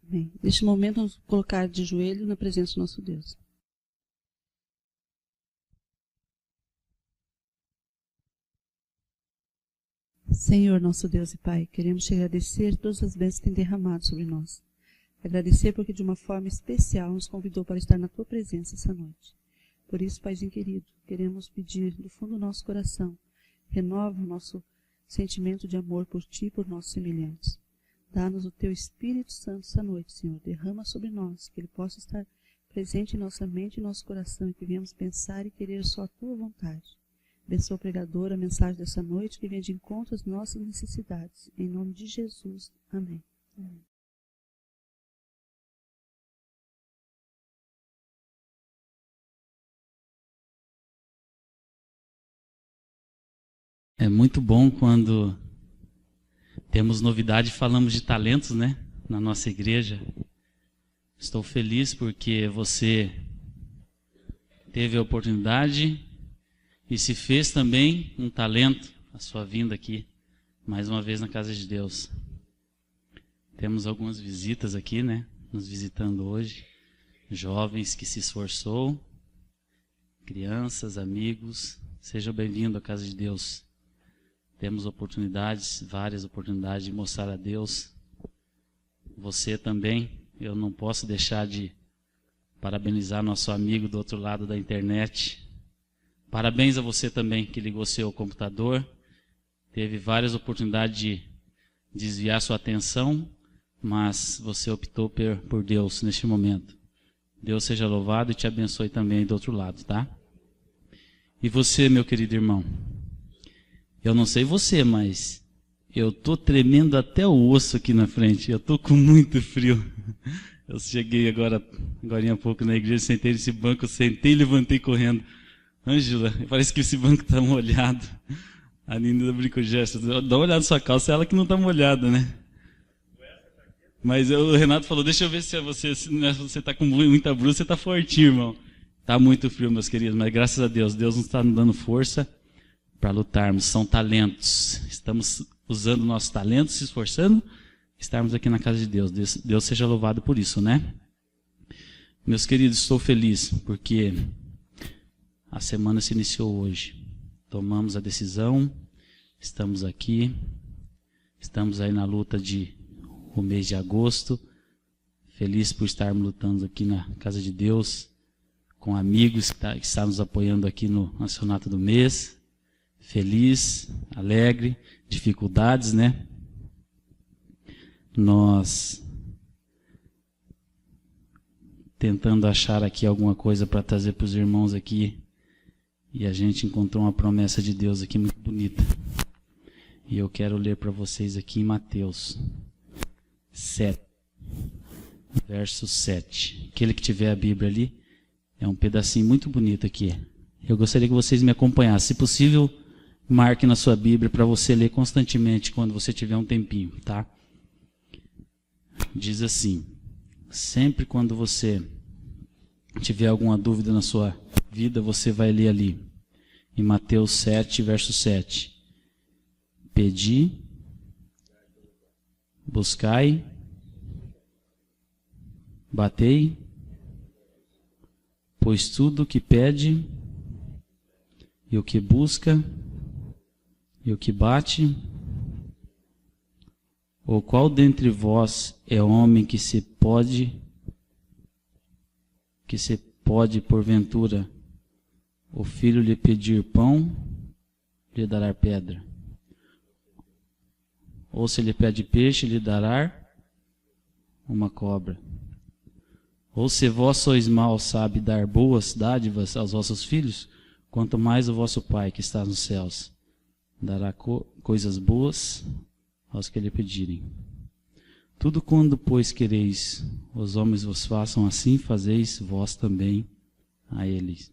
Amém. Neste momento, vamos colocar de joelho na presença do nosso Deus. Senhor, nosso Deus e Pai, queremos te agradecer todas as bênçãos que tem derramado sobre nós. Agradecer porque de uma forma especial nos convidou para estar na tua presença essa noite. Por isso, Paizinho querido, queremos pedir do fundo do nosso coração, renova o nosso sentimento de amor por ti e por nossos semelhantes. Dá-nos o teu Espírito Santo essa noite, Senhor. Derrama sobre nós, que ele possa estar presente em nossa mente e nosso coração, e que venhamos pensar e querer só a tua vontade. Abençoa o pregador, a mensagem dessa noite, que venha de encontro às nossas necessidades. Em nome de Jesus. Amém. Amém. É muito bom quando temos novidade e falamos de talentos, né? Na nossa igreja. Estou feliz porque você teve a oportunidade e se fez também um talento a sua vinda aqui, mais uma vez na casa de Deus. Temos algumas visitas aqui, né? Nos visitando hoje. Jovens que se esforçou, crianças, amigos. Sejam bem-vindos à casa de Deus. Temos oportunidades, várias oportunidades de mostrar a Deus. Você também, eu não posso deixar de parabenizar nosso amigo do outro lado da internet. Parabéns a você também que ligou seu computador. Teve várias oportunidades de desviar sua atenção, mas você optou por Deus neste momento. Deus seja louvado e te abençoe também do outro lado, tá? E você, meu querido irmão? Eu não sei você, mas eu tô tremendo até o osso aqui na frente. Eu tô com muito frio. Eu cheguei agora há pouco na igreja, sentei nesse banco, sentei e levantei correndo. Ângela, parece que esse banco tá molhado. A Nina brincou de gesto. Dá uma olhada na sua calça, ela que não tá molhada, né? Mas o Renato falou, deixa eu ver se você tá com muita bruxa, você tá fortinho, irmão. Tá muito frio, meus queridos, mas graças a Deus, Deus nos está nos dando força para lutarmos. São talentos. Estamos usando nossos talentos, se esforçando, estarmos aqui na casa de Deus. Deus seja louvado por isso, né? Meus queridos, estou feliz porque a semana se iniciou hoje. Tomamos a decisão, estamos aqui, estamos aí na luta o mês de agosto. Feliz por estarmos lutando aqui na casa de Deus, com amigos que estão nos apoiando aqui no Nacionato do Mês. Feliz, alegre, dificuldades, né? Nós tentando achar aqui alguma coisa para trazer para os irmãos aqui, e a gente encontrou uma promessa de Deus aqui muito bonita. E eu quero ler para vocês aqui em Mateus 7, verso 7. Aquele que tiver a Bíblia ali, é um pedacinho muito bonito aqui. Eu gostaria que vocês me acompanhassem. Se possível, marque na sua Bíblia para você ler constantemente quando você tiver um tempinho, tá? Diz assim: sempre quando você tiver alguma dúvida na sua vida, você vai ler ali, em Mateus 7, verso 7. Pedi, buscai, batei, pois tudo o que pede, e o que busca, e o que bate, ou qual dentre vós é homem que se pode, porventura, o filho lhe pedir pão, lhe dará pedra? Ou se lhe pede peixe, lhe dará uma cobra? Ou se vós sois maus, sabe dar boas dádivas aos vossos filhos, quanto mais o vosso Pai que está nos céus dará coisas boas aos que lhe pedirem. Tudo quando, pois, quereis os homens vos façam assim, fazeis vós também a eles.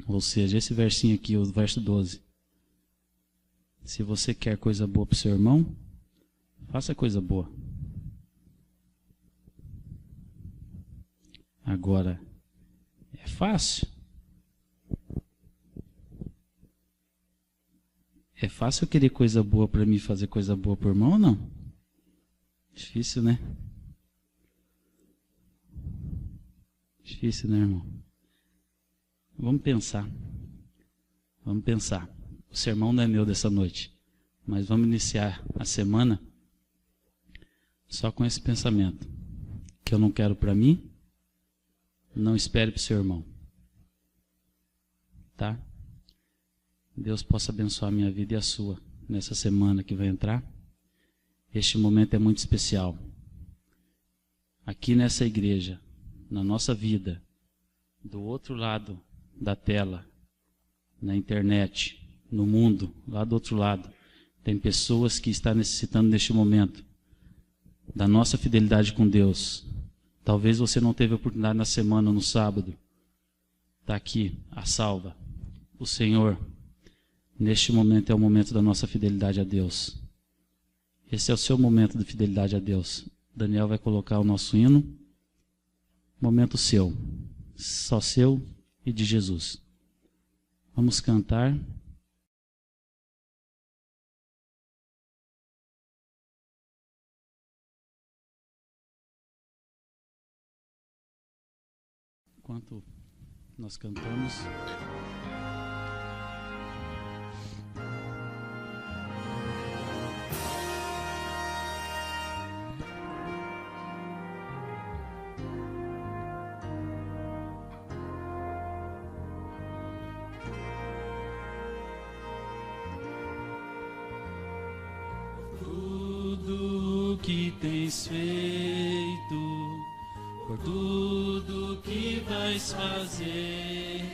Ou seja, esse versinho aqui, o verso 12. Se você quer coisa boa para o seu irmão, faça coisa boa. Agora, é fácil? É fácil eu querer coisa boa para mim, fazer coisa boa para o irmão ou não? Difícil, né? Difícil, né, irmão? Vamos pensar. Vamos pensar. O sermão não é meu dessa noite, mas vamos iniciar a semana só com esse pensamento. Que eu não quero para mim, não espere para o seu irmão. Tá? Deus possa abençoar a minha vida e a sua nessa semana que vai entrar. Este momento é muito especial. Aqui nessa igreja, na nossa vida, do outro lado da tela, na internet, no mundo, lá do outro lado, tem pessoas que estão necessitando neste momento da nossa fidelidade com Deus. Talvez você não teve oportunidade na semana, no sábado. Está aqui, a salva. O Senhor, neste momento é o momento da nossa fidelidade a Deus. Esse é o seu momento de fidelidade a Deus. Daniel vai colocar o nosso hino. Momento seu. Só seu e de Jesus. Vamos cantar. Enquanto nós cantamos. Tudo que tens feito, por tudo que vais fazer,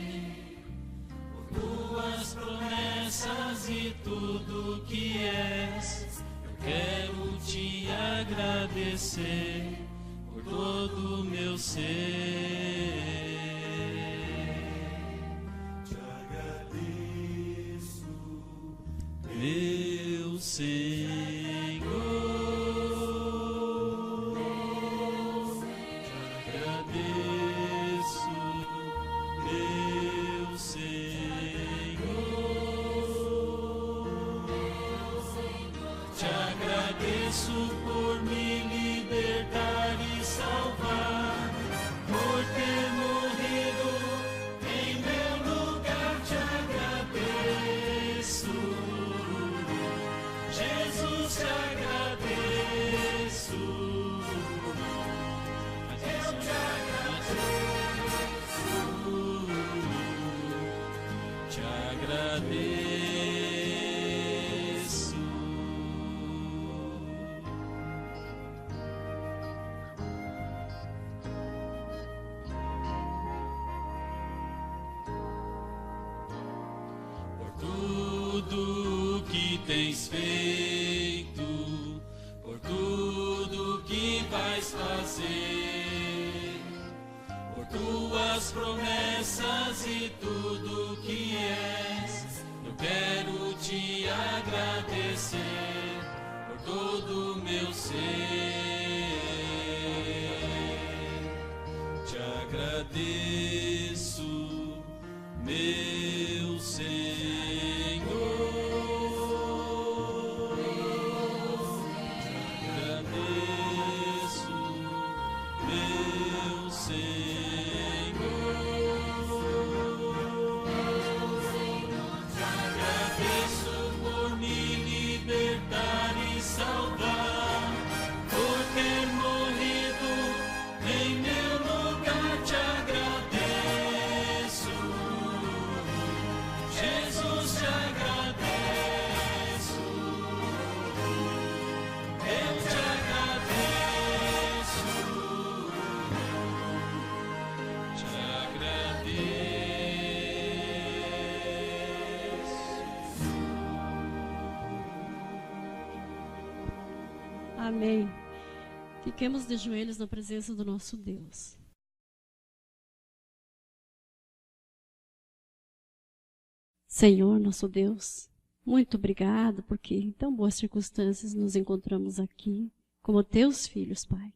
por tuas promessas e tudo que és, eu quero te agradecer por todo o meu ser. Te agradeço, meu Senhor. Tudo que tens feito, por tudo que vais fazer, por tuas promessas e tudo que és, eu quero te agradecer por todo o meu ser. Te agradeço, meu Senhor. Amém. Fiquemos de joelhos na presença do nosso Deus. Senhor, nosso Deus, muito obrigado, porque em tão boas circunstâncias nos encontramos aqui, como teus filhos, Pai.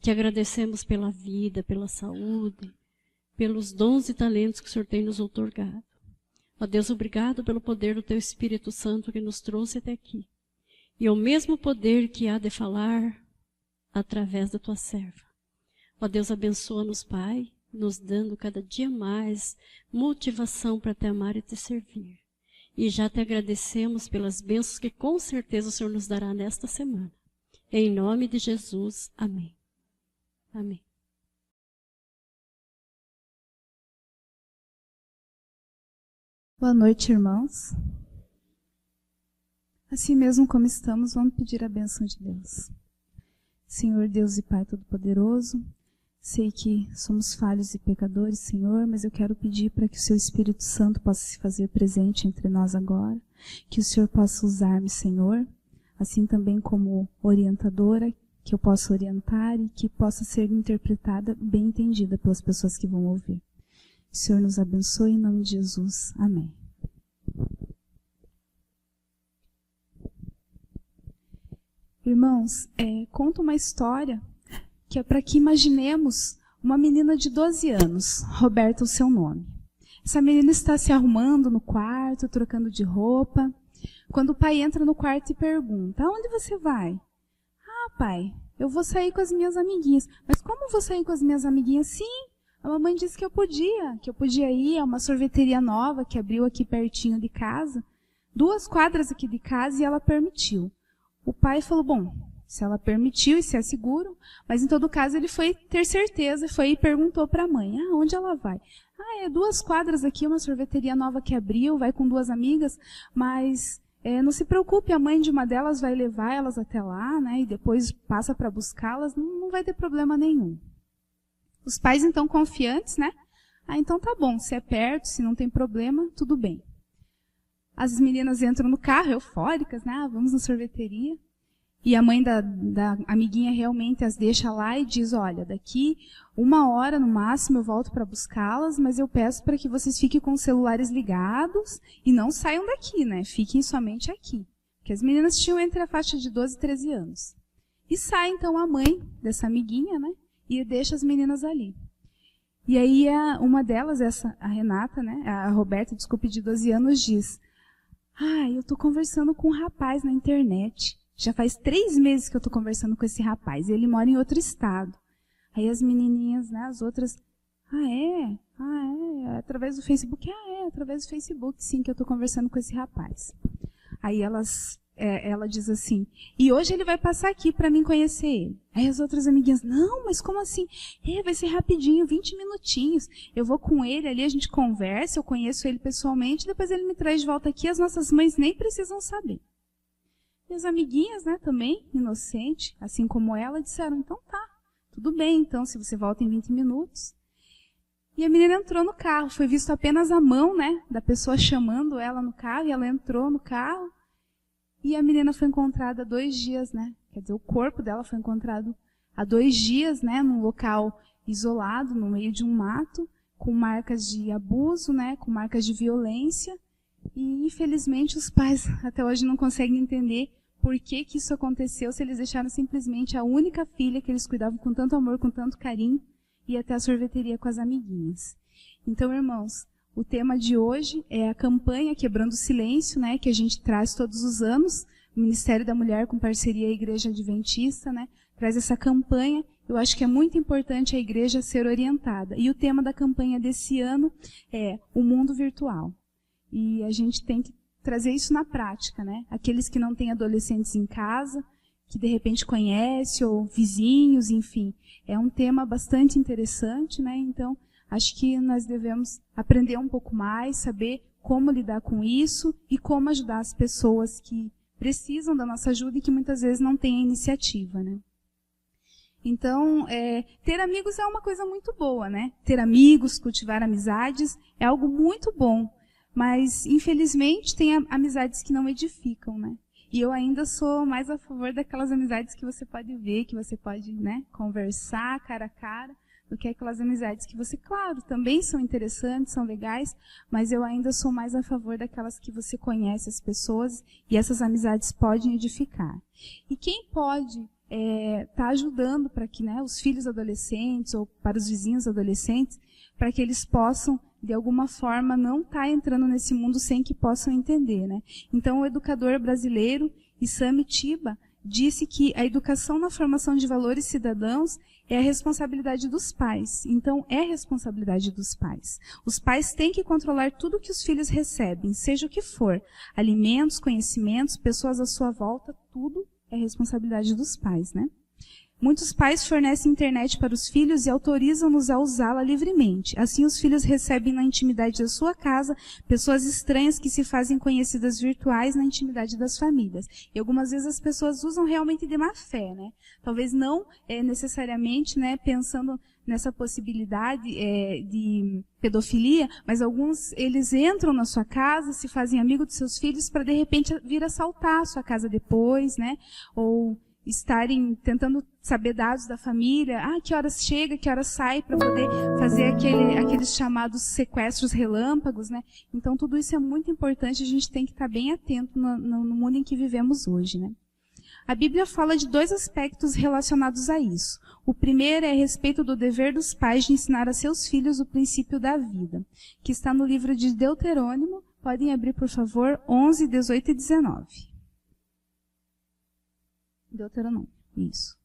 Te agradecemos pela vida, pela saúde, pelos dons e talentos que o Senhor tem nos outorgado. Ó Deus, obrigado pelo poder do teu Espírito Santo que nos trouxe até aqui. E o mesmo poder que há de falar através da tua serva. Ó Deus, abençoa-nos, Pai, nos dando cada dia mais motivação para te amar e te servir. E já te agradecemos pelas bênçãos que com certeza o Senhor nos dará nesta semana. Em nome de Jesus, amém. Amém. Boa noite, irmãos. Assim mesmo como estamos, vamos pedir a bênção de Deus. Senhor Deus e Pai Todo-Poderoso, sei que somos falhos e pecadores, Senhor, mas eu quero pedir para que o Seu Espírito Santo possa se fazer presente entre nós agora, que o Senhor possa usar-me, Senhor, assim também como orientadora, que eu possa orientar e que possa ser interpretada, bem entendida pelas pessoas que vão ouvir. O Senhor nos abençoe em nome de Jesus. Amém. Irmãos, conta uma história que é para que imaginemos uma menina de 12 anos, Roberta, o seu nome. Essa menina está se arrumando no quarto, trocando de roupa, quando o pai entra no quarto e pergunta: aonde você vai? Ah, pai, eu vou sair com as minhas amiguinhas. Mas como vou sair com as minhas amiguinhas? Sim, a mamãe disse que eu podia ir a uma sorveteria nova que abriu aqui pertinho de casa, 2 quadras aqui de casa, e ela permitiu. O pai falou: bom, se ela permitiu e se é seguro, mas em todo caso ele foi ter certeza, foi e perguntou para a mãe: ah, onde ela vai? Ah, 2 quadras aqui, uma sorveteria nova que abriu, vai com 2 amigas, mas não se preocupe, a mãe de uma delas vai levar elas até lá, né, e depois passa para buscá-las, não vai ter problema nenhum. Os pais, então, confiantes, né? Ah, então tá bom, se é perto, se não tem problema, tudo bem. As meninas entram no carro, eufóricas, né? Ah, vamos na sorveteria. E a mãe da amiguinha realmente as deixa lá e diz: olha, daqui 1 hora no máximo eu volto para buscá-las, mas eu peço para que vocês fiquem com os celulares ligados e não saiam daqui, né? Fiquem somente aqui. Porque as meninas tinham entre a faixa de 12 e 13 anos. E sai, então, a mãe dessa amiguinha, né? E deixa as meninas ali. E aí uma delas, a Renata, né? A Roberta, desculpe, de 12 anos, diz: ah, eu estou conversando com um rapaz na internet. Já faz 3 meses que eu estou conversando com esse rapaz. Ele mora em outro estado. Aí as menininhas, né, as outras: ah, é? Ah, é? Através do Facebook? Ah, é, através do Facebook, sim, que eu estou conversando com esse rapaz. Aí ela diz assim: e hoje ele vai passar aqui para mim conhecer ele. Aí as outras amiguinhas: não, mas como assim? Vai ser rapidinho, 20 minutinhos. Eu vou com ele ali, a gente conversa, eu conheço ele pessoalmente, depois ele me traz de volta aqui, as nossas mães nem precisam saber. E as amiguinhas, né, também, inocente, assim como ela, disseram: então tá, tudo bem, então, se você volta em 20 minutos. E a menina entrou no carro, foi visto apenas a mão, né, da pessoa chamando ela no carro, e ela entrou no carro. E a menina foi encontrada há 2 dias, né? Quer dizer, o corpo dela foi encontrado há 2 dias, né? Num local isolado, no meio de um mato, com marcas de abuso, né? Com marcas de violência. E, infelizmente, os pais até hoje não conseguem entender por que isso aconteceu, se eles deixaram simplesmente a única filha que eles cuidavam com tanto amor, com tanto carinho, ir até a sorveteria com as amiguinhas. Então, irmãos, o tema de hoje é a campanha Quebrando o Silêncio, né, que a gente traz todos os anos. O Ministério da Mulher, com parceria à Igreja Adventista, né, traz essa campanha. Eu acho que é muito importante a igreja ser orientada. E o tema da campanha desse ano é o mundo virtual. E a gente tem que trazer isso na prática, né? Aqueles que não têm adolescentes em casa, que de repente conhecem, ou vizinhos, enfim. É um tema bastante interessante, né? Então, acho que nós devemos aprender um pouco mais, saber como lidar com isso e como ajudar as pessoas que precisam da nossa ajuda e que muitas vezes não têm a iniciativa, né? Então, ter amigos é uma coisa muito boa, né? Ter amigos, cultivar amizades é algo muito bom. Mas, infelizmente, tem amizades que não edificam, né? E eu ainda sou mais a favor daquelas amizades que você pode ver, que você pode, né, conversar cara a cara, do que aquelas amizades que você, claro, também são interessantes, são legais, mas eu ainda sou mais a favor daquelas que você conhece as pessoas e essas amizades podem edificar. E quem pode tá ajudando para que, né, os filhos adolescentes ou para os vizinhos adolescentes, para que eles possam, de alguma forma, não estar entrando nesse mundo sem que possam entender, né? Então, o educador brasileiro, Issam Tiba, disse que a educação na formação de valores cidadãos é a responsabilidade dos pais. Então, é responsabilidade dos pais. Os pais têm que controlar tudo que os filhos recebem, seja o que for. Alimentos, conhecimentos, pessoas à sua volta, tudo é responsabilidade dos pais, né? Muitos pais fornecem internet para os filhos e autorizam-nos a usá-la livremente. Assim, os filhos recebem na intimidade da sua casa pessoas estranhas que se fazem conhecidas virtuais na intimidade das famílias. E algumas vezes as pessoas usam realmente de má fé, né? Talvez não necessariamente, né, pensando nessa possibilidade de pedofilia, mas alguns, eles entram na sua casa, se fazem amigos dos seus filhos para de repente vir assaltar a sua casa depois, né? Ou estarem tentando saber dados da família, que horas chega, que horas sai, para poder fazer aqueles chamados sequestros relâmpagos, né? Então tudo isso é muito importante, a gente tem que estar bem atento no mundo em que vivemos hoje, né? A Bíblia fala de 2 aspectos relacionados a isso. O primeiro é a respeito do dever dos pais de ensinar a seus filhos o princípio da vida, que está no livro de Deuterônimo. Podem abrir, por favor, 11, 18 e 19. Deuteronômio, isso.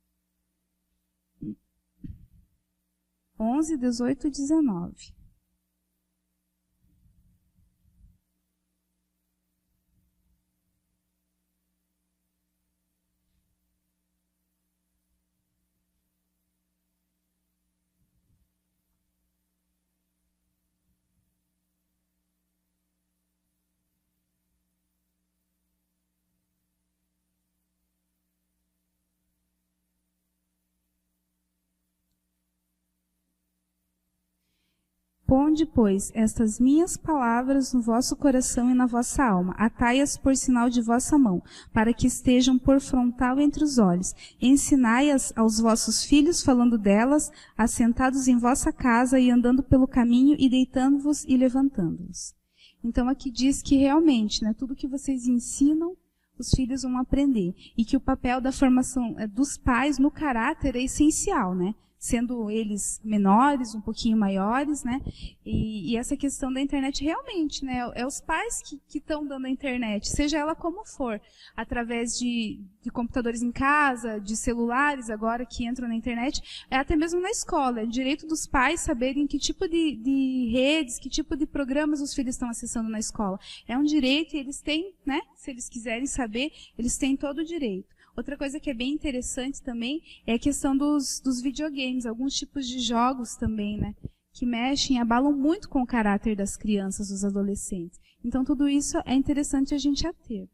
11, 18 e 19. Ponde, pois, estas minhas palavras no vosso coração e na vossa alma, atai-as por sinal de vossa mão, para que estejam por frontal entre os olhos. Ensinai-as aos vossos filhos, falando delas, assentados em vossa casa e andando pelo caminho e deitando-vos e levantando-vos. Então aqui diz que realmente, né, tudo que vocês ensinam, os filhos vão aprender. E que o papel da formação dos pais no caráter é essencial, né? Sendo eles menores, um pouquinho maiores, né? E essa questão da internet realmente, né? É os pais que estão dando a internet, seja ela como for, através de computadores em casa, de celulares agora que entram na internet, até mesmo na escola. É direito dos pais saberem que tipo de redes, que tipo de programas os filhos estão acessando na escola. É um direito e eles têm, né? Se eles quiserem saber, eles têm todo o direito. Outra coisa que é bem interessante também é a questão dos videogames, alguns tipos de jogos também, né? Que mexem e abalam muito com o caráter das crianças, dos adolescentes. Então, tudo isso é interessante a gente ter.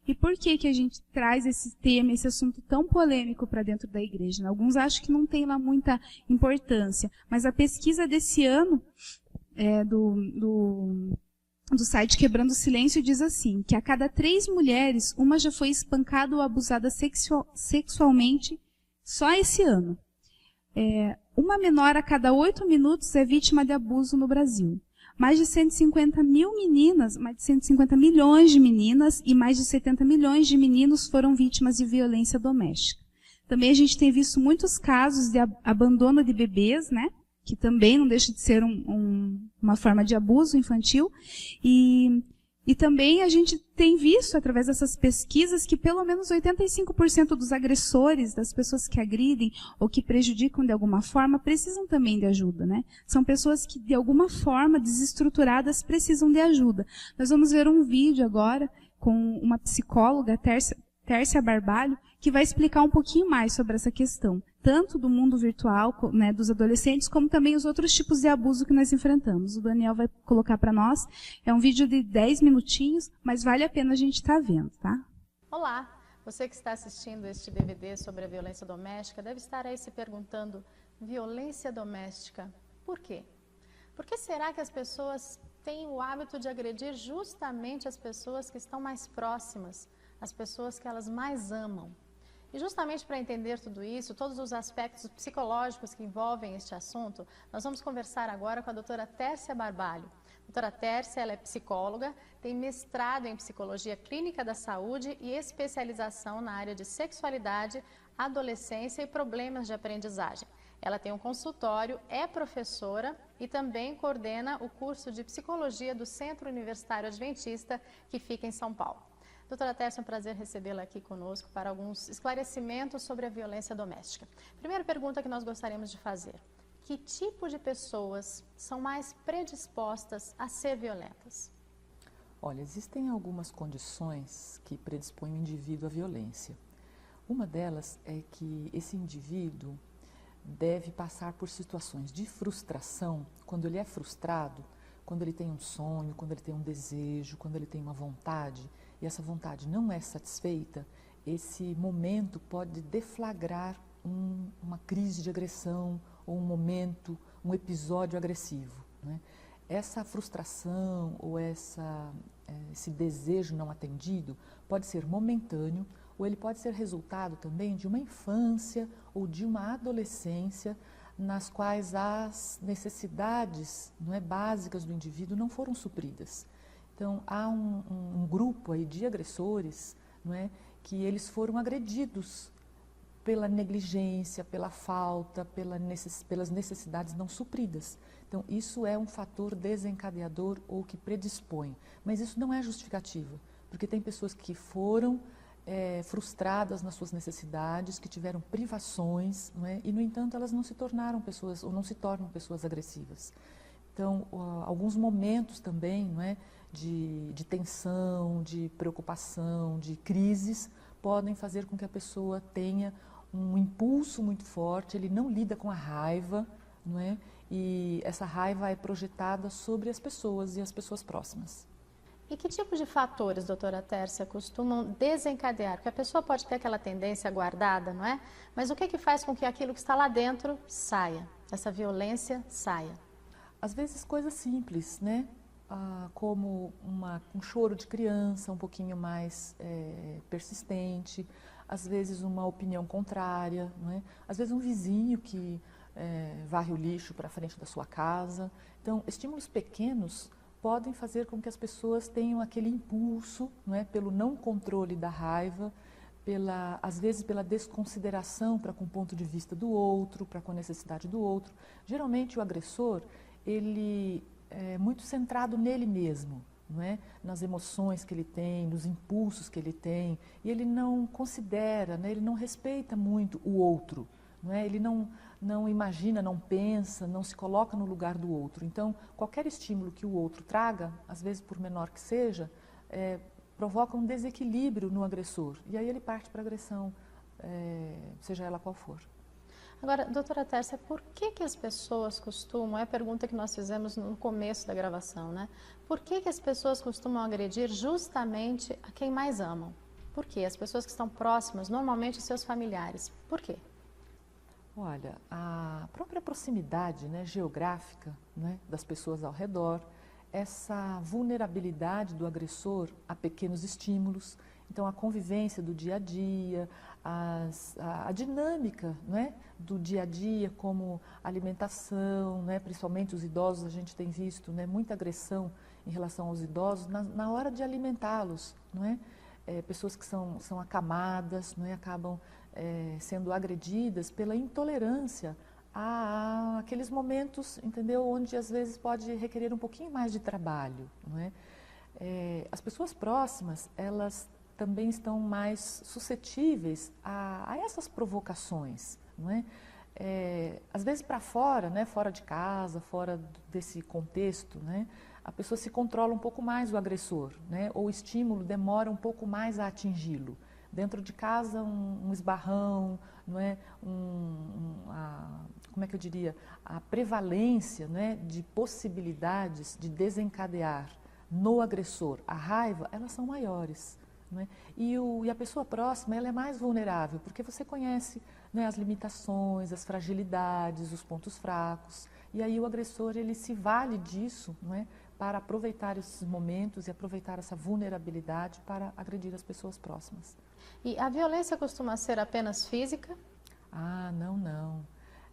E por que a gente traz esse tema, esse assunto tão polêmico para dentro da igreja? Né? Alguns acham que não tem lá muita importância, mas a pesquisa desse ano do site Quebrando o Silêncio diz assim, que a cada 3 mulheres, uma já foi espancada ou abusada sexualmente só esse ano. Uma menor a cada 8 minutos é vítima de abuso no Brasil. Mais de 150 mil meninas, mais de 150 milhões de meninas e mais de 70 milhões de meninos foram vítimas de violência doméstica. Também a gente tem visto muitos casos de abandono de bebês, né? Que também não deixa de ser uma forma de abuso infantil. E também a gente tem visto, através dessas pesquisas, que pelo menos 85% dos agressores, das pessoas que agridem ou que prejudicam de alguma forma, precisam também de ajuda, né? São pessoas que, de alguma forma, desestruturadas, precisam de ajuda. Nós vamos ver um vídeo agora com uma psicóloga, Tércia Barbalho, que vai explicar um pouquinho mais sobre essa questão, tanto do mundo virtual, né, dos adolescentes, como também os outros tipos de abuso que nós enfrentamos. O Daniel vai colocar para nós. É um vídeo de 10 minutinhos, mas vale a pena a gente estar vendo, tá? Olá! Você que está assistindo este DVD sobre a violência doméstica deve estar aí se perguntando, violência doméstica, por quê? Por que será que as pessoas têm o hábito de agredir justamente as pessoas que estão mais próximas, as pessoas que elas mais amam? E justamente para entender tudo isso, todos os aspectos psicológicos que envolvem este assunto, nós vamos conversar agora com a doutora Tércia Barbalho. A doutora Tércia, ela é psicóloga, tem mestrado em Psicologia Clínica da Saúde e especialização na área de sexualidade, adolescência e problemas de aprendizagem. Ela tem um consultório, é professora e também coordena o curso de Psicologia do Centro Universitário Adventista, que fica em São Paulo. Doutora Tércia, é um prazer recebê-la aqui conosco para alguns esclarecimentos sobre a violência doméstica. Primeira pergunta que nós gostaríamos de fazer: que tipo de pessoas são mais predispostas a ser violentas? Olha, existem algumas condições que predispõem o indivíduo à violência. Uma delas é que esse indivíduo deve passar por situações de frustração. Quando ele é frustrado, quando ele tem um sonho, quando ele tem um desejo, quando ele tem uma vontade, e essa vontade não é satisfeita, esse momento pode deflagrar uma crise de agressão ou um momento, um episódio agressivo, né? Essa frustração ou esse desejo não atendido pode ser momentâneo, ou ele pode ser resultado também de uma infância ou de uma adolescência nas quais as necessidades, não é, básicas do indivíduo não foram supridas. Então, há um grupo aí de agressores, não é, que eles foram agredidos pela negligência, pela falta, pelas necessidades não supridas. Então, isso é um fator desencadeador ou que predispõe. Mas isso não é justificativa, porque tem pessoas que foram frustradas nas suas necessidades, que tiveram privações, não é? E, no entanto, elas não se tornaram pessoas, ou não se tornam pessoas agressivas. Então, alguns momentos também, não é, de tensão, de preocupação, de crises, podem fazer com que a pessoa tenha um impulso muito forte, ele não lida com a raiva, não é? E essa raiva é projetada sobre as pessoas e as pessoas próximas. E que tipo de fatores, doutora Tércia, costumam desencadear? Porque a pessoa pode ter aquela tendência guardada, não é? Mas o que é que faz com que aquilo que está lá dentro saia, essa violência saia? Às vezes coisas simples, né? Como um choro de criança um pouquinho mais persistente, às vezes uma opinião contrária, não é? Às vezes um vizinho que varre o lixo para frente da sua casa. Então, estímulos pequenos podem fazer com que as pessoas tenham aquele impulso, não é, pelo não controle da raiva, às vezes pela desconsideração para com o ponto de vista do outro, para com a necessidade do outro. Geralmente o agressor, ele é muito centrado nele mesmo, não é? Nas emoções que ele tem, nos impulsos que ele tem, e ele não considera, né, ele não respeita muito o outro. Não é? Ele não imagina, não pensa, não se coloca no lugar do outro. Então, qualquer estímulo que o outro traga, às vezes por menor que seja, provoca um desequilíbrio no agressor. E aí ele parte para a agressão, seja ela qual for. Agora, doutora Tércia, por que as pessoas costumam, é a pergunta que nós fizemos no começo da gravação, né? Por que as pessoas costumam agredir justamente a quem mais amam? Por quê? As pessoas que estão próximas, normalmente os seus familiares. Por quê? Olha, a própria proximidade, né, geográfica, né, das pessoas ao redor, essa vulnerabilidade do agressor a pequenos estímulos, então a convivência do dia a dia, a dinâmica, né, do dia a dia, como alimentação, né, principalmente os idosos, a gente tem visto, né, muita agressão em relação aos idosos na hora de alimentá-los, não é? Pessoas que são acamadas, não é? Acabam sendo agredidas pela intolerância àqueles momentos, entendeu? Onde às vezes pode requerer um pouquinho mais de trabalho, não é? As pessoas próximas, elas também estão mais suscetíveis a essas provocações, não é? Às vezes para fora, né? Fora de casa, fora desse contexto, né? A pessoa se controla um pouco mais o agressor, né? Ou o estímulo demora um pouco mais a atingi-lo. Dentro de casa, um esbarrão, não é? Como é que eu diria? A prevalência, né, de possibilidades de desencadear no agressor a raiva, elas são maiores. Não é? E a pessoa próxima, ela é mais vulnerável, porque você conhece, né, as limitações, as fragilidades, os pontos fracos. E aí o agressor, ele se vale disso, não é, para aproveitar esses momentos e aproveitar essa vulnerabilidade para agredir as pessoas próximas. E a violência costuma ser apenas física? Não.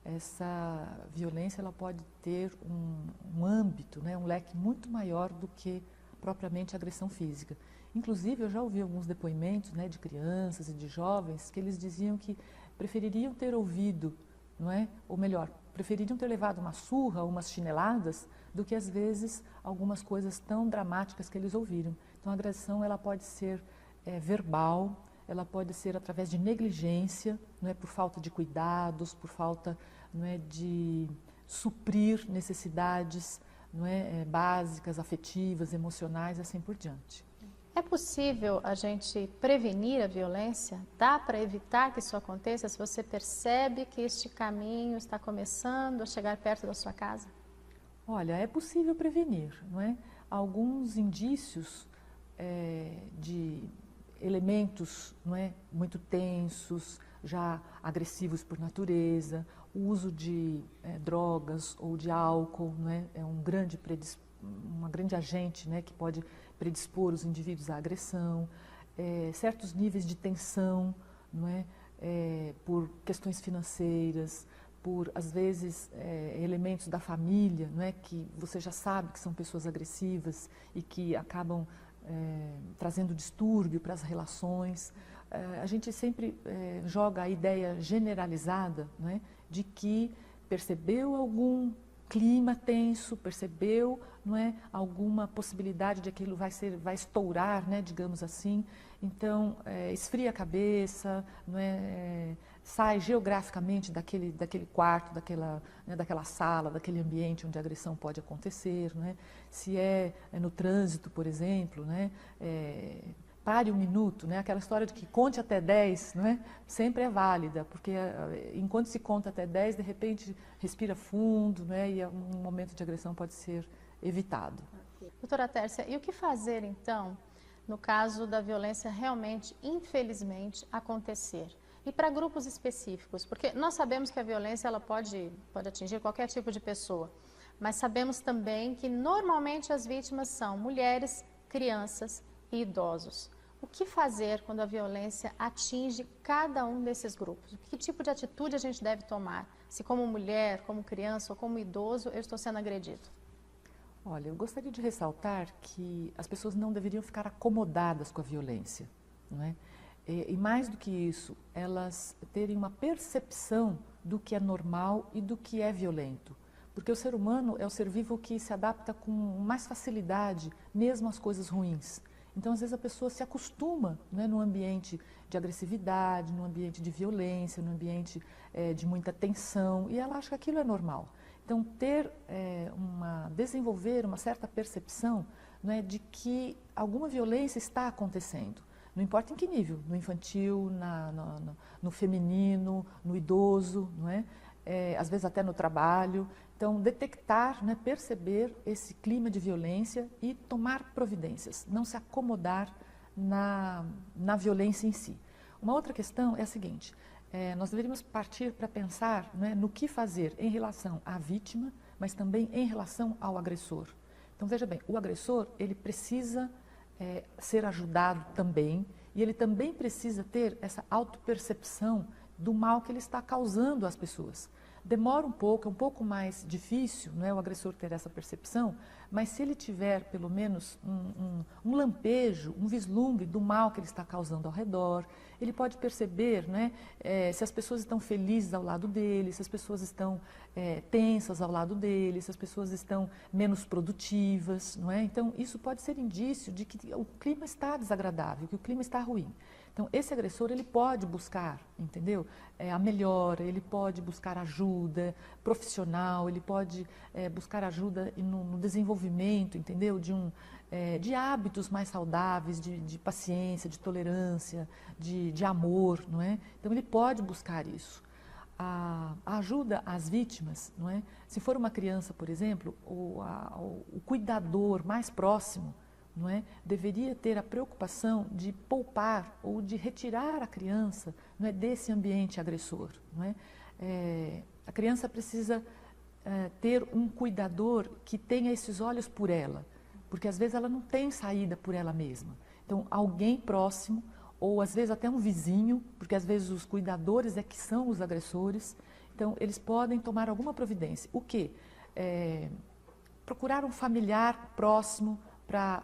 Essa violência, ela pode ter um âmbito, né, um leque muito maior do que propriamente a agressão física. Inclusive, eu já ouvi alguns depoimentos, né, de crianças e de jovens que eles diziam que prefeririam ter ouvido, não é? Ou melhor, prefeririam ter levado uma surra ou umas chineladas do que, às vezes, algumas coisas tão dramáticas que eles ouviram. Então, a agressão, ela pode ser verbal, ela pode ser através de negligência, não é, por falta de cuidados, por falta, não é, de suprir necessidades, não é, básicas, afetivas, emocionais, assim por diante. É possível a gente prevenir a violência? Dá para evitar que isso aconteça se você percebe que este caminho está começando a chegar perto da sua casa? Olha, é possível prevenir, não é? Alguns indícios de elementos, não é, muito tensos, já agressivos por natureza, o uso de drogas ou de álcool, não é, uma grande agente, né, que pode predispor os indivíduos à agressão, certos níveis de tensão, não é, por questões financeiras, por, às vezes, elementos da família, não é, que você já sabe que são pessoas agressivas e que acabam trazendo distúrbio para as relações. A gente sempre joga a ideia generalizada, não é, de que percebeu algum clima tenso, percebeu, não é, alguma possibilidade de aquilo vai estourar, né, digamos assim. Então, esfria a cabeça, não é, sai geograficamente daquele quarto, daquela sala, daquele ambiente onde a agressão pode acontecer, não é? Se no trânsito, por exemplo, né, pare um minuto, né? Aquela história de que conte até 10, não é? Sempre é válida, porque enquanto se conta até 10, de repente respira fundo, né? E um momento de agressão pode ser evitado. Doutora Tércia, e o que fazer então, no caso da violência realmente, infelizmente, acontecer? E para grupos específicos, porque nós sabemos que a violência ela pode atingir qualquer tipo de pessoa, mas sabemos também que normalmente as vítimas são mulheres, crianças e idosos. O que fazer quando a violência atinge cada um desses grupos? Que tipo de atitude a gente deve tomar? Se como mulher, como criança ou como idoso eu estou sendo agredido? Olha, eu gostaria de ressaltar que as pessoas não deveriam ficar acomodadas com a violência, não é? E mais do que isso, elas terem uma percepção do que é normal e do que é violento. Porque o ser humano é o ser vivo que se adapta com mais facilidade, mesmo às coisas ruins. Então, às vezes, a pessoa se acostuma, né, num ambiente de agressividade, num ambiente de violência, num ambiente de muita tensão, e ela acha que aquilo é normal. Então, desenvolver uma certa percepção, né, de que alguma violência está acontecendo. Não importa em que nível, no infantil, no feminino, no idoso, não é? Às vezes até no trabalho. Então, detectar, né, perceber esse clima de violência e tomar providências, não se acomodar na violência em si. Uma outra questão é a seguinte, nós deveríamos partir para pensar, né, no que fazer em relação à vítima, mas também em relação ao agressor. Então, veja bem, o agressor, ele precisa ser ajudado também, e ele também precisa ter essa autopercepção do mal que ele está causando às pessoas. Demora um pouco, é um pouco mais difícil, não é, o agressor ter essa percepção, mas se ele tiver pelo menos um lampejo, um vislumbre do mal que ele está causando ao redor, ele pode perceber, né, se as pessoas estão felizes ao lado dele, se as pessoas estão tensas ao lado dele, se as pessoas estão menos produtivas, não é? Então, isso pode ser indício de que o clima está desagradável, que o clima está ruim. Então, esse agressor, ele pode buscar, entendeu? A melhora, ele pode buscar ajuda profissional, ele pode buscar ajuda no desenvolvimento, entendeu? De hábitos mais saudáveis, de paciência, de tolerância, de amor, não é? Então, ele pode buscar isso. A ajuda às vítimas, não é? Se for uma criança, por exemplo, o cuidador mais próximo, não é, deveria ter a preocupação de poupar ou de retirar a criança, não é, desse ambiente agressor. Não é? A criança precisa ter um cuidador que tenha esses olhos por ela, porque às vezes ela não tem saída por ela mesma. Então, alguém próximo, ou às vezes até um vizinho, porque às vezes os cuidadores é que são os agressores, então eles podem tomar alguma providência. O quê? Procurar um familiar próximo, para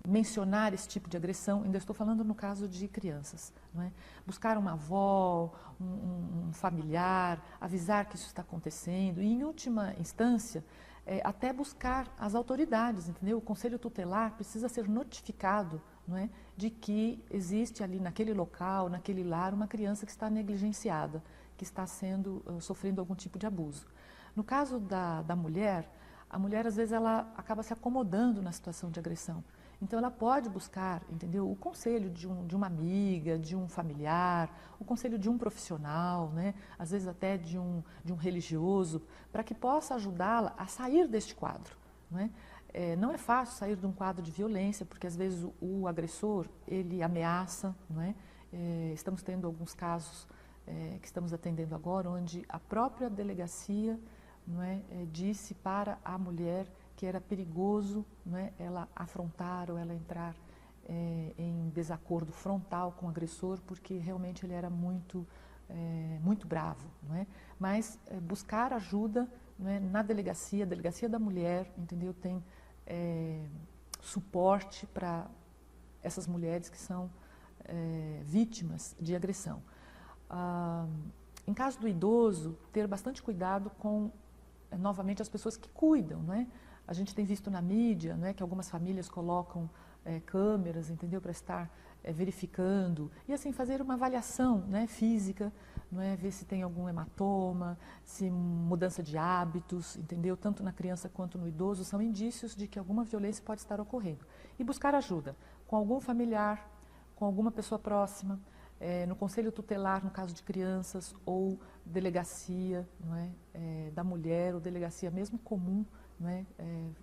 mencionar esse tipo de agressão, ainda estou falando no caso de crianças, não é? Buscar uma avó, um familiar, avisar que isso está acontecendo e, em última instância, até buscar as autoridades, entendeu? O conselho tutelar precisa ser notificado, não é, de que existe ali naquele local, naquele lar, uma criança que está negligenciada, que está sofrendo algum tipo de abuso. No caso da mulher, a mulher às vezes ela acaba se acomodando na situação de agressão. Então ela pode buscar, entendeu, o conselho de uma amiga, de um familiar, o conselho de um profissional, né, às vezes até de um religioso, para que possa ajudá-la a sair deste quadro, não é? Não é fácil sair de um quadro de violência, porque às vezes o agressor, ele ameaça, não é? Estamos tendo alguns casos que estamos atendendo agora, onde a própria delegacia, não é, disse para a mulher que era perigoso, não é, ela afrontar ou ela entrar em desacordo frontal com o agressor, porque realmente ele era muito bravo, não é? Mas buscar ajuda, não é, na delegacia, a delegacia da mulher, entendeu? Tem suporte para essas mulheres que são vítimas de agressão. Em caso do idoso, ter bastante cuidado com, novamente, as pessoas que cuidam, não é? A gente tem visto na mídia, não é, que algumas famílias colocam câmeras, entendeu, para estar verificando e assim fazer uma avaliação, né, física, não é, ver se tem algum hematoma, se mudança de hábitos, entendeu, tanto na criança quanto no idoso, são indícios de que alguma violência pode estar ocorrendo. E buscar ajuda com algum familiar, com alguma pessoa próxima, no conselho tutelar, no caso de crianças, ou delegacia, não é, da mulher, ou delegacia mesmo comum, não é,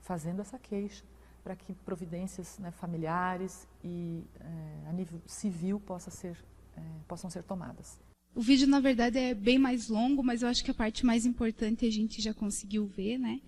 fazendo essa queixa, para que providências, né, familiares e a nível civil possam ser tomadas. O vídeo, na verdade, é bem mais longo, mas eu acho que a parte mais importante a gente já conseguiu ver, né?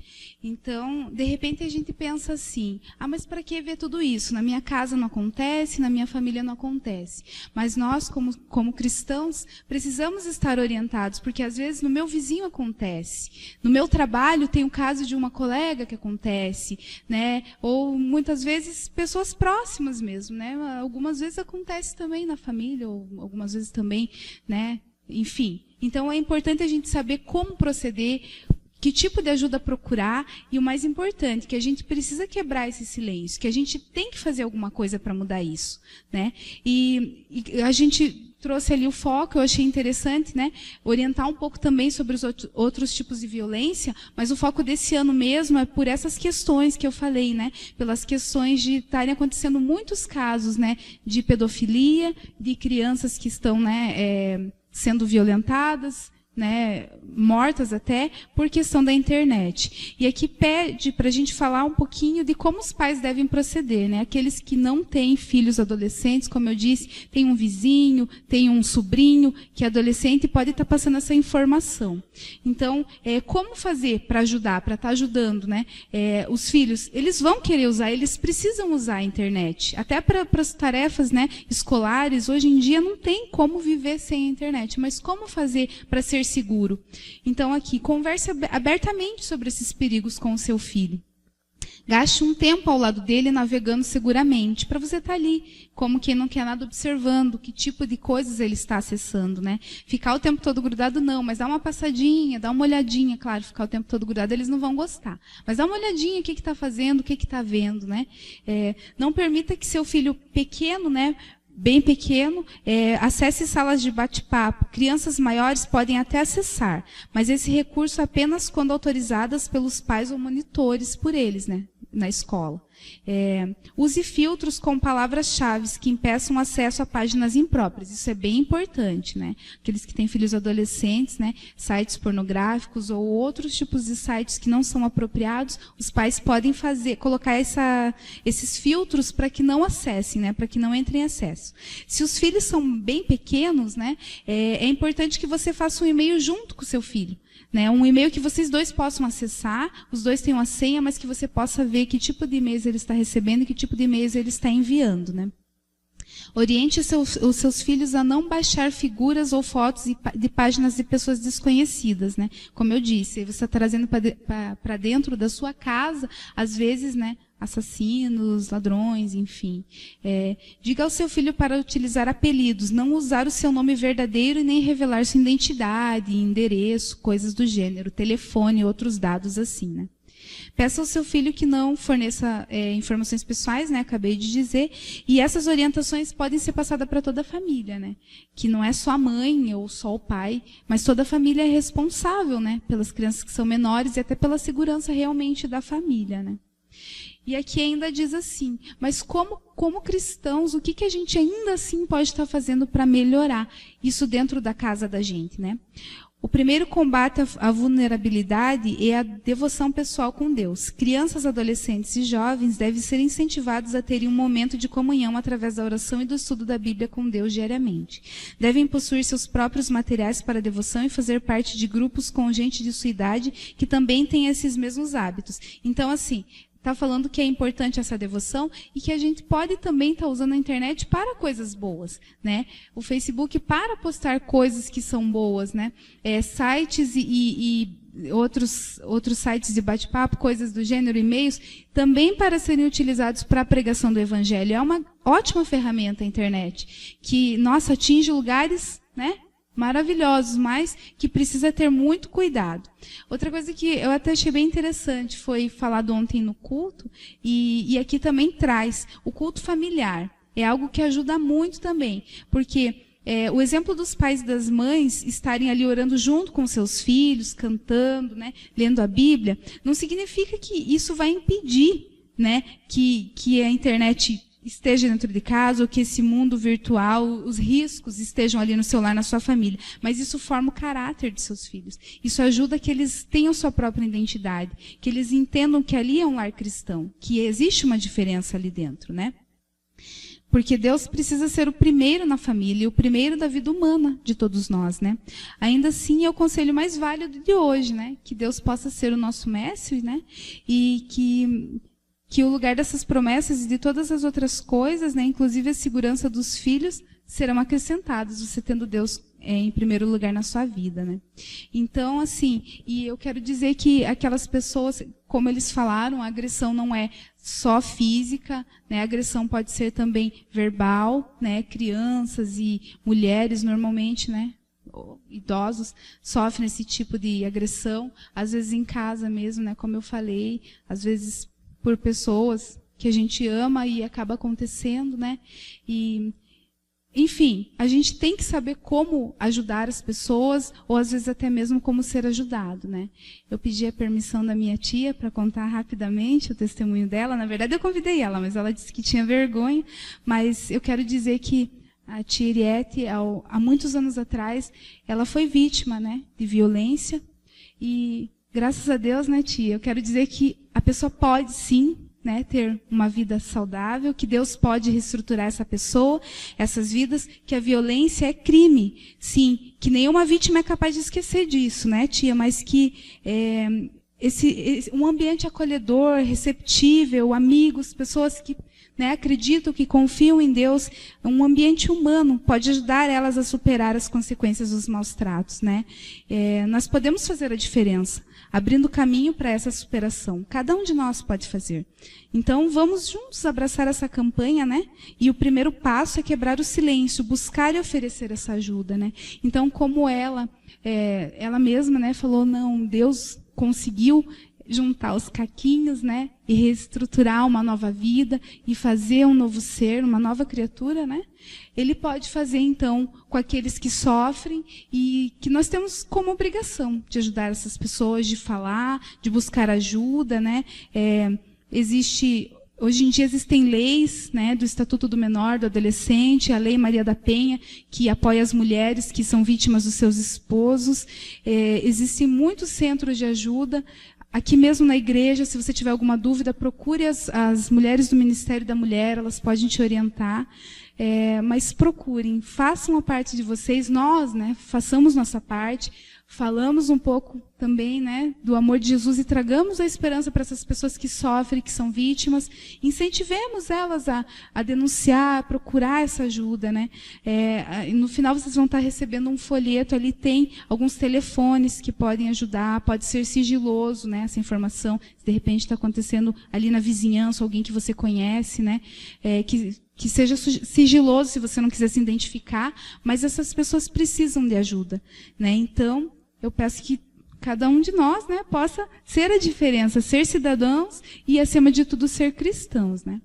Então, de repente, a gente pensa assim, mas para que ver tudo isso? Na minha casa não acontece, na minha família não acontece. Mas nós, como cristãos, precisamos estar orientados, porque às vezes no meu vizinho acontece. No meu trabalho tem o caso de uma colega que acontece, né? Ou muitas vezes pessoas próximas mesmo, né? Algumas vezes acontece também na família, ou algumas vezes também, né? Enfim, então é importante a gente saber como proceder, que tipo de ajuda procurar e o mais importante, que a gente precisa quebrar esse silêncio, que a gente tem que fazer alguma coisa para mudar isso, né? E a gente trouxe ali o foco, eu achei interessante, né? Orientar um pouco também sobre os outros tipos de violência, mas o foco desse ano mesmo é por essas questões que eu falei, né? Pelas questões de estarem acontecendo muitos casos, né? De pedofilia, de crianças que estão, né? Sendo violentadas, né, mortas até, por questão da internet. E aqui pede para a gente falar um pouquinho de como os pais devem proceder, né? Aqueles que não têm filhos adolescentes, como eu disse, tem um vizinho, tem um sobrinho que é adolescente e pode estar passando essa informação. Então, como fazer para ajudar, para estar ajudando, né? Os filhos, eles vão querer usar, eles precisam usar a internet. Até para as tarefas, né, escolares, hoje em dia não tem como viver sem a internet, mas como fazer para ser seguro? Então, aqui, converse abertamente sobre esses perigos com o seu filho. Gaste um tempo ao lado dele navegando seguramente, para você estar ali, como quem não quer nada, observando que tipo de coisas ele está acessando, né? Ficar o tempo todo grudado, não, mas dá uma passadinha, dá uma olhadinha. Claro, ficar o tempo todo grudado, eles não vão gostar. Mas dá uma olhadinha, o que está fazendo, o que está vendo, né? Não permita que seu filho pequeno, né, bem pequeno, acesse salas de bate-papo. Crianças maiores podem até acessar, mas esse recurso apenas quando autorizadas pelos pais ou monitores por eles, né, na escola. Use filtros com palavras-chave que impeçam acesso a páginas impróprias. Isso é bem importante, né? Aqueles que têm filhos adolescentes, né? Sites pornográficos ou outros tipos de sites que não são apropriados, os pais podem colocar esses filtros para que não acessem, né? Para que não entrem em acesso. Se os filhos são bem pequenos, né? É importante que você faça um e-mail junto com o seu filho. Né, um e-mail que vocês dois possam acessar, os dois têm uma senha, mas que você possa ver que tipo de e-mails ele está recebendo e que tipo de e-mails ele está enviando. Né? Oriente os seus filhos a não baixar figuras ou fotos de páginas de pessoas desconhecidas. Né? Como eu disse, você está trazendo para dentro da sua casa, às vezes, né, assassinos, ladrões, enfim. Diga ao seu filho para utilizar apelidos, não usar o seu nome verdadeiro e nem revelar sua identidade, endereço, coisas do gênero, telefone e outros dados assim, né? Peça ao seu filho que não forneça informações pessoais, né? Acabei de dizer. E essas orientações podem ser passadas para toda a família, né? Que não é só a mãe ou só o pai, mas toda a família é responsável, né? Pelas crianças que são menores e até pela segurança realmente da família, né? E aqui ainda diz assim, mas como cristãos, o que a gente ainda assim pode estar fazendo para melhorar isso dentro da casa da gente, né? O primeiro combate à vulnerabilidade é a devoção pessoal com Deus. Crianças, adolescentes e jovens devem ser incentivados a terem um momento de comunhão através da oração e do estudo da Bíblia com Deus diariamente. Devem possuir seus próprios materiais para devoção e fazer parte de grupos com gente de sua idade que também têm esses mesmos hábitos. Então, assim, está falando que é importante essa devoção e que a gente pode também estar usando a internet para coisas boas, né? O Facebook para postar coisas que são boas, né? Sites e outros sites de bate-papo, coisas do gênero, e-mails, também para serem utilizados para a pregação do Evangelho. É uma ótima ferramenta a internet, que, nossa, atinge lugares, né? Maravilhosos, mas que precisa ter muito cuidado. Outra coisa que eu até achei bem interessante foi falado ontem no culto, e aqui também traz o culto familiar. É algo que ajuda muito também, porque o exemplo dos pais e das mães estarem ali orando junto com seus filhos, cantando, né, lendo a Bíblia, não significa que isso vai impedir, né, que a internet esteja dentro de casa, ou que esse mundo virtual, os riscos estejam ali no seu lar, na sua família. Mas isso forma o caráter de seus filhos. Isso ajuda que eles tenham sua própria identidade, que eles entendam que ali é um lar cristão, que existe uma diferença ali dentro, né? Porque Deus precisa ser o primeiro na família, e o primeiro da vida humana de todos nós, né? Ainda assim, é o conselho mais válido de hoje, né? Que Deus possa ser o nosso mestre, né? E que o lugar dessas promessas e de todas as outras coisas, né, inclusive a segurança dos filhos, serão acrescentados, você tendo Deus em primeiro lugar na sua vida, né? Então, assim, e eu quero dizer que aquelas pessoas, como eles falaram, a agressão não é só física, né? A agressão pode ser também verbal, né? Crianças e mulheres, normalmente, né? Idosos sofrem esse tipo de agressão, às vezes em casa mesmo, né? Como eu falei, às vezes por pessoas que a gente ama e acaba acontecendo, né? E, enfim, a gente tem que saber como ajudar as pessoas, ou às vezes até mesmo como ser ajudado, né? Eu pedi a permissão da minha tia para contar rapidamente o testemunho dela. Na verdade, eu convidei ela, mas ela disse que tinha vergonha. Mas eu quero dizer que a tia Iriete, há muitos anos atrás, ela foi vítima, né, de violência. E graças a Deus, né, tia, eu quero dizer que a pessoa pode, sim, né, ter uma vida saudável, que Deus pode reestruturar essa pessoa, essas vidas, que a violência é crime, sim, que nenhuma vítima é capaz de esquecer disso, né, tia, mas que um ambiente acolhedor, receptível, amigos, pessoas que, né, acreditam, que confiam em Deus, um ambiente humano pode ajudar elas a superar as consequências dos maus tratos, né? Nós podemos fazer a diferença, abrindo caminho para essa superação. Cada um de nós pode fazer. Então, vamos juntos abraçar essa campanha, né? E o primeiro passo é quebrar o silêncio, buscar e oferecer essa ajuda, né? Então, como ela mesma, né, falou, não, Deus conseguiu juntar os caquinhos, né, e reestruturar uma nova vida e fazer um novo ser, uma nova criatura, né? Ele pode fazer, então, com aqueles que sofrem e que nós temos como obrigação de ajudar essas pessoas, de falar, de buscar ajuda, né? Hoje em dia existem leis, né, do Estatuto do Menor, do Adolescente, a Lei Maria da Penha, que apoia as mulheres que são vítimas dos seus esposos. Existem muitos centros de ajuda. Aqui mesmo na igreja, se você tiver alguma dúvida, procure as mulheres do Ministério da Mulher, elas podem te orientar. Mas procurem, façam a parte de vocês, nós, né, façamos nossa parte, falamos um pouco também, né, do amor de Jesus e tragamos a esperança para essas pessoas que sofrem, que são vítimas, incentivemos elas a denunciar, a procurar essa ajuda, né. No final vocês vão estar recebendo um folheto, ali tem alguns telefones que podem ajudar, pode ser sigiloso, né, essa informação, se de repente está acontecendo ali na vizinhança, alguém que você conhece, né, que seja sigiloso se você não quiser se identificar, mas essas pessoas precisam de ajuda, né? Então, eu peço que cada um de nós, né, possa ser a diferença, ser cidadãos e, acima de tudo, ser cristãos, né?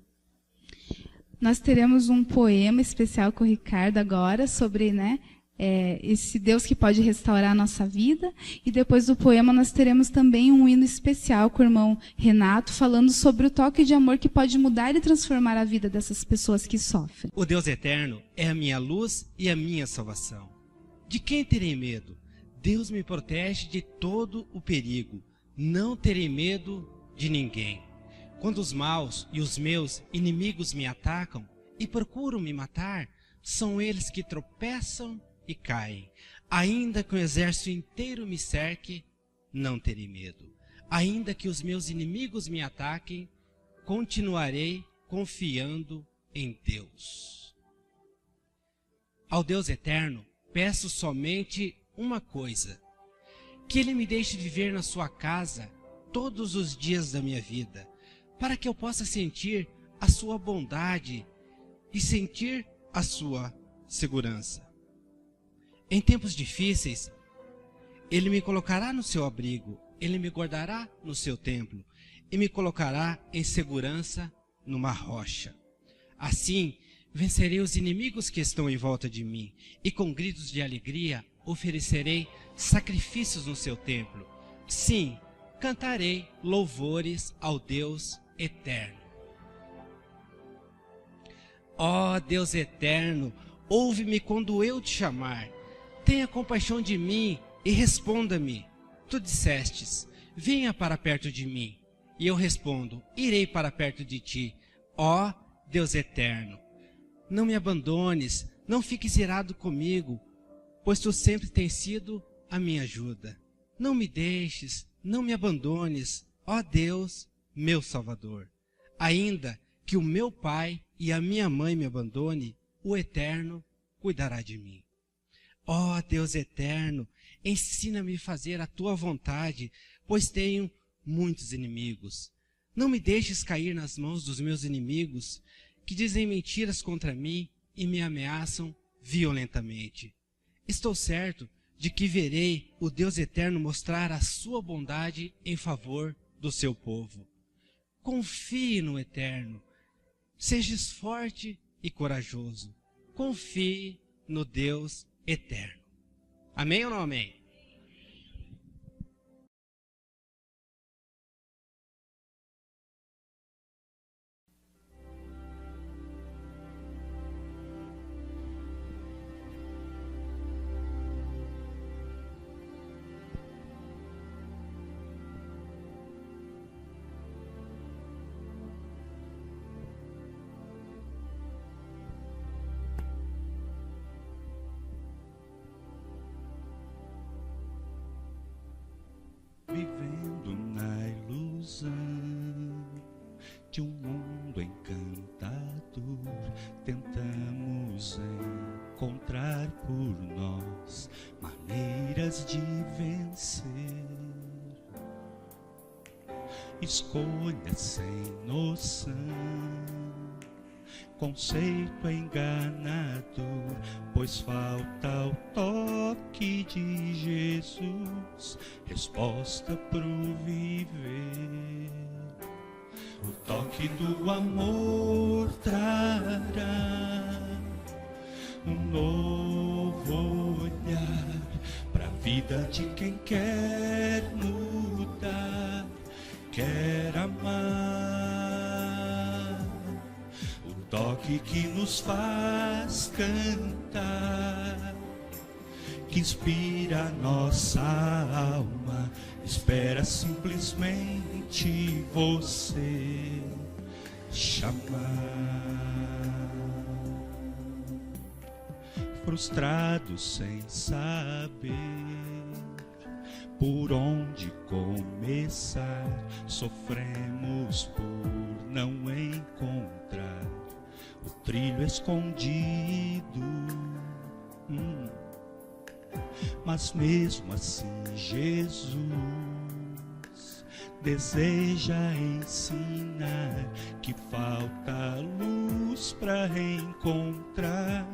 Nós teremos um poema especial com o Ricardo agora sobre, né, esse Deus que pode restaurar a nossa vida. E depois do poema nós teremos também um hino especial com o irmão Renato, falando sobre o toque de amor que pode mudar e transformar a vida dessas pessoas que sofrem. O Deus eterno é a minha luz e a minha salvação. De quem terei medo? Deus me protege de todo o perigo. Não terei medo de ninguém. Quando os maus e os meus inimigos me atacam e procuram me matar, são eles que tropeçam e caem. Ainda que o exército inteiro me cerque, não terei medo. Ainda que os meus inimigos me ataquem, continuarei confiando em Deus. Ao Deus eterno, peço somente uma coisa: que Ele me deixe viver na sua casa todos os dias da minha vida, para que eu possa sentir a sua bondade e sentir a sua segurança. Em tempos difíceis, Ele me colocará no seu abrigo, Ele me guardará no seu templo e me colocará em segurança numa rocha. Assim, vencerei os inimigos que estão em volta de mim e com gritos de alegria oferecerei sacrifícios no seu templo. Sim, cantarei louvores ao Deus eterno. Ó Deus eterno, ouve-me quando eu te chamar. Tenha compaixão de mim e responda-me. Tu dissestes: venha para perto de mim. E eu respondo: irei para perto de ti. Ó Deus eterno, não me abandones, não fiques irado comigo, pois tu sempre tens sido a minha ajuda. Não me deixes, não me abandones, ó Deus, meu Salvador. Ainda que o meu pai e a minha mãe me abandone, o Eterno cuidará de mim. Ó Deus eterno, ensina-me a fazer a tua vontade, pois tenho muitos inimigos. Não me deixes cair nas mãos dos meus inimigos, que dizem mentiras contra mim e me ameaçam violentamente. Estou certo de que verei o Deus eterno mostrar a sua bondade em favor do seu povo. Confie no Eterno, sejas forte e corajoso. Confie no Deus eterno. Amém ou não amém? Vivendo na ilusão de um mundo encantador, tentamos encontrar por nós maneiras de vencer. Escolhas sem noção, conceito enganador, pois falta o toque de Jesus, resposta pro viver. O toque do amor trará um novo olhar pra vida de quem quer mudar, quer amar. Toque que nos faz cantar, que inspira nossa alma, espera simplesmente você chamar. Frustrados sem saber por onde começar, sofremos por não encontrar o trilho escondido, mas mesmo assim Jesus deseja ensinar que falta luz para encontrar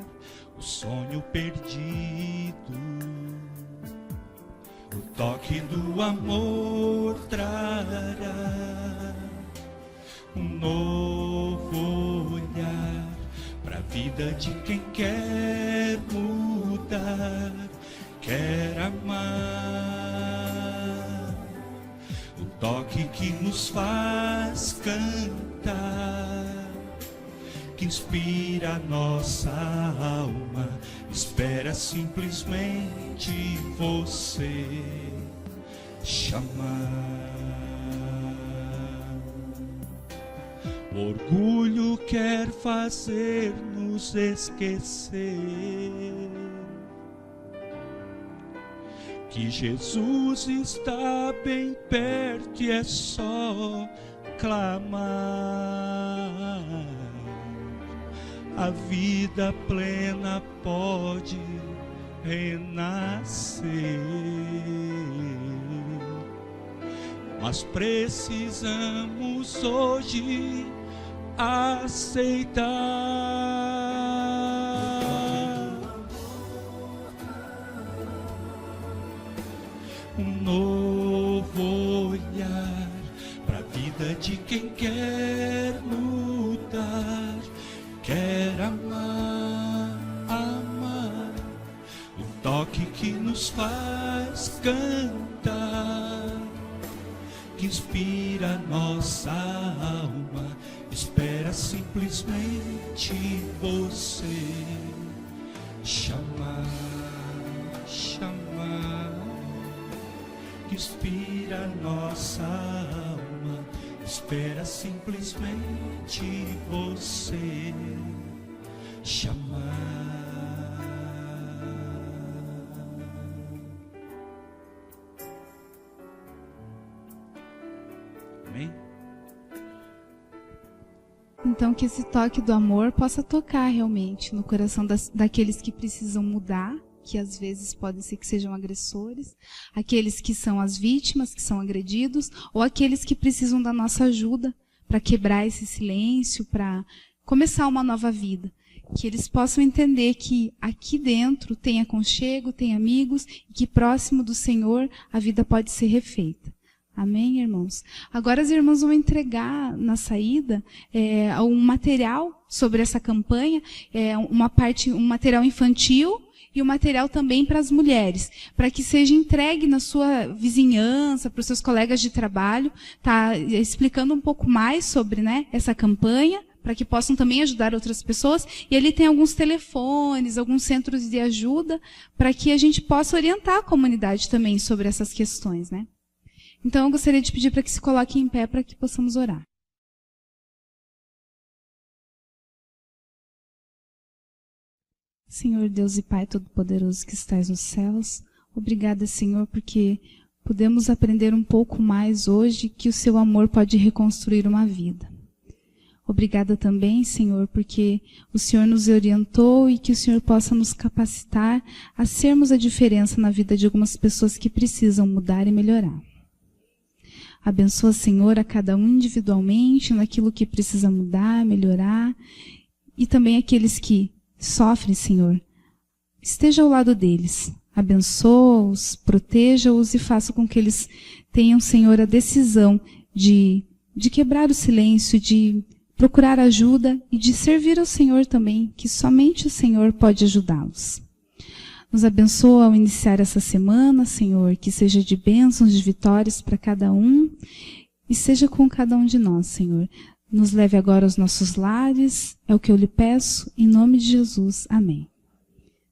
o sonho perdido. o toque do amor trará um novo olhar para a vida de quem quer mudar, quer amar. O toque que nos faz cantar, que inspira a nossa alma, espera simplesmente você chamar. O orgulho quer fazer-nos esquecer que Jesus está bem perto e é só clamar. A vida plena pode renascer, mas precisamos hoje aceitar um novo olhar para a vida de quem quer mudar, quer amar, amar. O toque que nos faz cantar, que inspira nossa alma, espera simplesmente você chamar, chamar. Que inspira nossa alma, espera simplesmente você chamar. Amém? Então, que esse toque do amor possa tocar realmente no coração daqueles que precisam mudar, que às vezes pode ser que sejam agressores, aqueles que são as vítimas, que são agredidos, ou aqueles que precisam da nossa ajuda para quebrar esse silêncio, para começar uma nova vida. Que eles possam entender que aqui dentro tem aconchego, tem amigos, e que próximo do Senhor a vida pode ser refeita. Amém, irmãos? Agora as irmãs vão entregar na saída um material sobre essa campanha, um material infantil e um material também para as mulheres, para que seja entregue na sua vizinhança, para os seus colegas de trabalho, tá explicando um pouco mais sobre, né, essa campanha, para que possam também ajudar outras pessoas. E ali tem alguns telefones, alguns centros de ajuda, para que a gente possa orientar a comunidade também sobre essas questões, né? Então, eu gostaria de pedir para que se coloque em pé para que possamos orar. Senhor Deus e Pai Todo-Poderoso que estais nos céus, obrigada, Senhor, porque podemos aprender um pouco mais hoje que o seu amor pode reconstruir uma vida. Obrigada também, Senhor, porque o Senhor nos orientou e que o Senhor possa nos capacitar a sermos a diferença na vida de algumas pessoas que precisam mudar e melhorar. Abençoa, Senhor, a cada um individualmente naquilo que precisa mudar, melhorar, e também aqueles que sofrem, Senhor. Esteja ao lado deles, abençoa-os, proteja-os e faça com que eles tenham, Senhor, a decisão de quebrar o silêncio, de procurar ajuda e de servir ao Senhor também, que somente o Senhor pode ajudá-los. Nos abençoa ao iniciar essa semana, Senhor, que seja de bênçãos, de vitórias para cada um e seja com cada um de nós, Senhor. Nos leve agora aos nossos lares, é o que eu lhe peço, em nome de Jesus. Amém.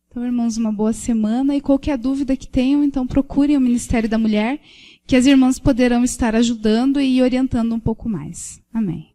Então, irmãos, uma boa semana e qualquer dúvida que tenham, então procurem o Ministério da Mulher, que as irmãs poderão estar ajudando e orientando um pouco mais. Amém.